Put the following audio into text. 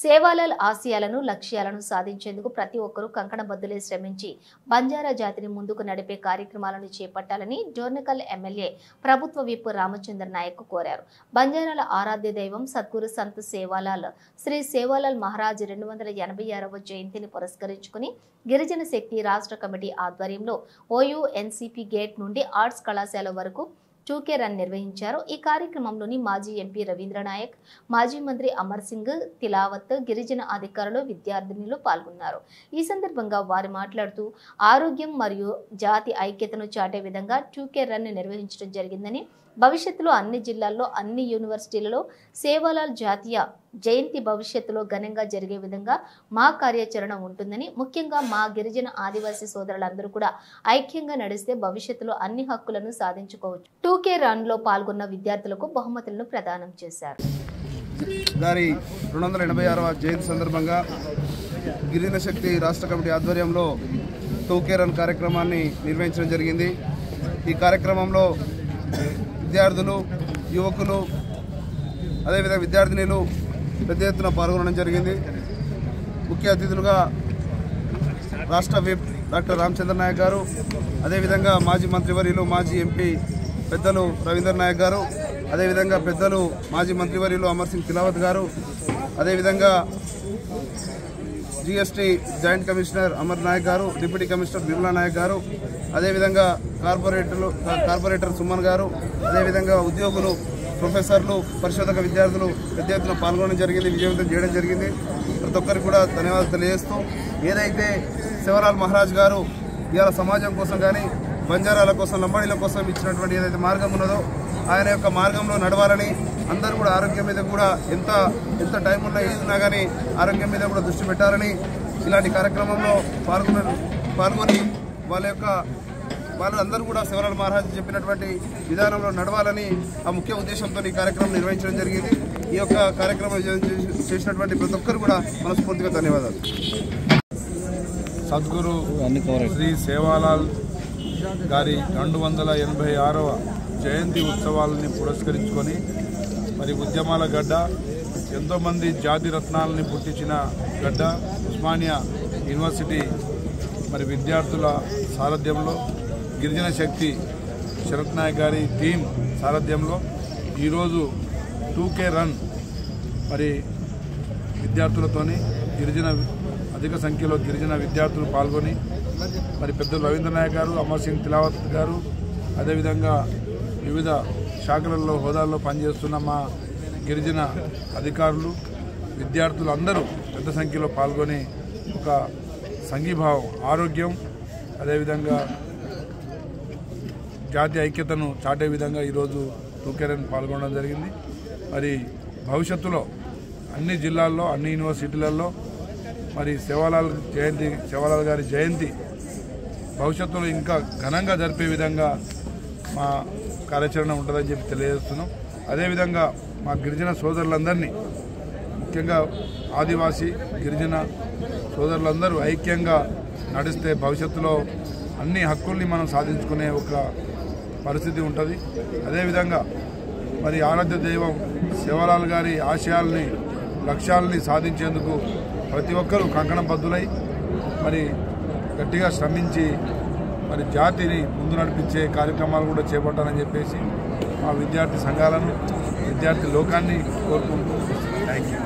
సేవాలాల్ ఆశయాలను లక్ష్యాలను సాధించేందుకు ప్రతి ఒక్కరూ కంకణబద్దులై శ్రమించి బంజారా జాతిని ముందుకు నడిపే కార్యక్రమాలను చేపట్టాలని డోర్నకల్ ఎమ్మెల్యే ప్రభుత్వ విప్ రామచంద్ర నాయక్ కోరారు. బంజారాల ఆరాధ్య దైవం సద్గురు సంత్ సేవాలాల్ శ్రీ సేవాలాల్ మహారాజ్ 286వ జయంతిని పురస్కరించుకుని గిరిజన శక్తి రాష్ట్ర కమిటీ ఆధ్వర్యంలో OUNCP గేట్ నుండి ఆర్ట్స్ కళాశాల వరకు 2K రన్ నిర్వహించారు. ఈ కార్యక్రమంలోని మాజీ ఎంపీ రవీంద్ర నాయక్, మాజీ మంత్రి అమర్ సింగ్ తిలావత్, గిరిజన అధికారులు, విద్యార్థినులు పాల్గొన్నారు. ఈ సందర్భంగా వారు మాట్లాడుతూ ఆరోగ్యం మరియు జాతి ఐక్యతను చాటే విధంగా 2K రన్ నిర్వహించడం జరిగిందని, భవిష్యత్తులో అన్ని జిల్లాల్లో అన్ని యూనివర్సిటీలలో సేవాలాల్ జాతీయ జయంతి భవిష్యత్తులో ఘనంగా జరిగే విధంగా మా కార్యాచరణ ఉంటుందని, ముఖ్యంగా మా గిరిజన ఆదివాసీ సోదరులందరూ కూడా ఐక్యంగా నడిస్తే భవిష్యత్తులో అన్ని హక్కులను సాధించుకోవచ్చు. 2K రన్ లో పాల్గొన్న విద్యార్థులకు బహుమతులను ప్రదానం చేశారు. గారి 286వ జయంతి సందర్భంగా గిరిజన శక్తి రాష్ట్ర కమిటీ ఆధ్వర్యంలో 2K రన్ కార్యక్రమాన్ని నిర్వహించడం జరిగింది. ఈ కార్యక్రమంలో విద్యార్థులు, యువకులు, అదేవిధంగా విద్యార్థినులు పెద్ద ఎత్తున పాల్గొనడం జరిగింది. ముఖ్య అతిథులుగా రాష్ట్ర విప్ డాక్టర్ రామచంద్ర నాయక్ గారు, అదేవిధంగా మాజీ మంత్రివర్యులు, మాజీ ఎంపీ పెద్దలు రవీంద్ర నాయక్ గారు, అదేవిధంగా పెద్దలు మాజీ మంత్రివర్యులు అమర్ సింగ్ తిలావత్ గారు, అదేవిధంగా GST joint commissioner Amar Nayak గారు, డిప్యూటీ కమిషనర్ నిర్మలా నాయక్ గారు, అదేవిధంగా కార్పొరేటర్ సుమన్ గారు, అదేవిధంగా ఉద్యోగులు, ప్రొఫెసర్లు, పరిశోధక విద్యార్థులు పెద్ద ఎత్తున పాల్గొనడం జరిగింది, విజయవంతం చేయడం జరిగింది. ప్రతి ఒక్కరికి కూడా ధన్యవాదాలు తెలియజేస్తూ, ఏదైతే సేవాలాల్ మహారాజ్ గారు ఇవాళ సమాజం కోసం కానీ బంజారాల కోసం, లంబాడీల కోసం ఇచ్చినటువంటి ఏదైతే మార్గం ఉన్నదో ఆయన యొక్క మార్గంలో నడవాలని, అందరూ కూడా ఆరోగ్యం మీద కూడా ఎంత టైం ఉన్నా ఏదున్నా కానీ ఆరోగ్యం మీద కూడా దృష్టి పెట్టాలని, ఇలాంటి కార్యక్రమంలో పాల్గొని వాళ్ళందరూ కూడా సేవాలాల్ మహారాజ్ చెప్పినటువంటి విధానంలో నడవాలని ఆ ముఖ్య ఉద్దేశంతో ఈ కార్యక్రమం నిర్వహించడం జరిగింది. ఈ యొక్క కార్యక్రమం చేసినటువంటి ప్రతి ఒక్కరు కూడా మనస్ఫూర్తిగా ధన్యవాదాలు. సద్గురు శ్రీ సేవాలాల్ గారి 286వ జయంతి ఉత్సవాలని పురస్కరించుకొని మరి ఉద్యమాల గడ్డ, ఎంతోమంది జాతి రత్నాలని పుట్టించిన గడ్డ ఉస్మానియా యూనివర్సిటీ మరి విద్యార్థుల సారథ్యంలో, గిరిజన శక్తి శరత్ నాయక్ గారి టీం సారథ్యంలో ఈరోజు 2K రన్ మరి విద్యార్థులతోని అధిక సంఖ్యలో గిరిజన విద్యార్థులు పాల్గొని మరి పెద్దలు రవీంద్ర నాయక్ గారు, అమర్ సింగ్ తిలావత్ గారు, అదేవిధంగా వివిధ శాఖలలో హోదాల్లో పనిచేస్తున్న మా గిరిజన అధికారులు, విద్యార్థులు అందరూ పెద్ద సంఖ్యలో పాల్గొని ఒక సంఘీభావం, ఆరోగ్యం, అదేవిధంగా జాతి ఐక్యతను చాటే విధంగా ఈరోజు 2K రన్ పాల్గొనడం జరిగింది. మరి భవిష్యత్తులో అన్ని జిల్లాల్లో, అన్ని యూనివర్సిటీలలో మరి సేవాలాల్ గారి జయంతి భవిష్యత్తులో ఇంకా ఘనంగా జరిపే విధంగా మా కార్యాచరణ ఉంటుందని చెప్పి తెలియజేస్తున్నాం. అదేవిధంగా మా గిరిజన సోదరులందరినీ, ముఖ్యంగా ఆదివాసీ గిరిజన సోదరులందరూ ఐక్యంగా నడిస్తే భవిష్యత్తులో అన్ని హక్కుల్ని మనం సాధించుకునే ఒక పరిస్థితి ఉంటుంది. అదేవిధంగా మరి ఆరాధ్య దైవం సేవాలాల్ గారి ఆశయాల్ని, లక్ష్యాలని సాధించేందుకు ప్రతి ఒక్కరూ కంకణబద్దులై మరి గట్టిగా శ్రమించి మరి జాతిని ముందు నడిపించే కార్యక్రమాలు కూడా చేపట్టాలని చెప్పేసి మా విద్యార్థి సంఘాలను, విద్యార్థి లోకాన్ని కోరుకుంటూ థ్యాంక్ యూ.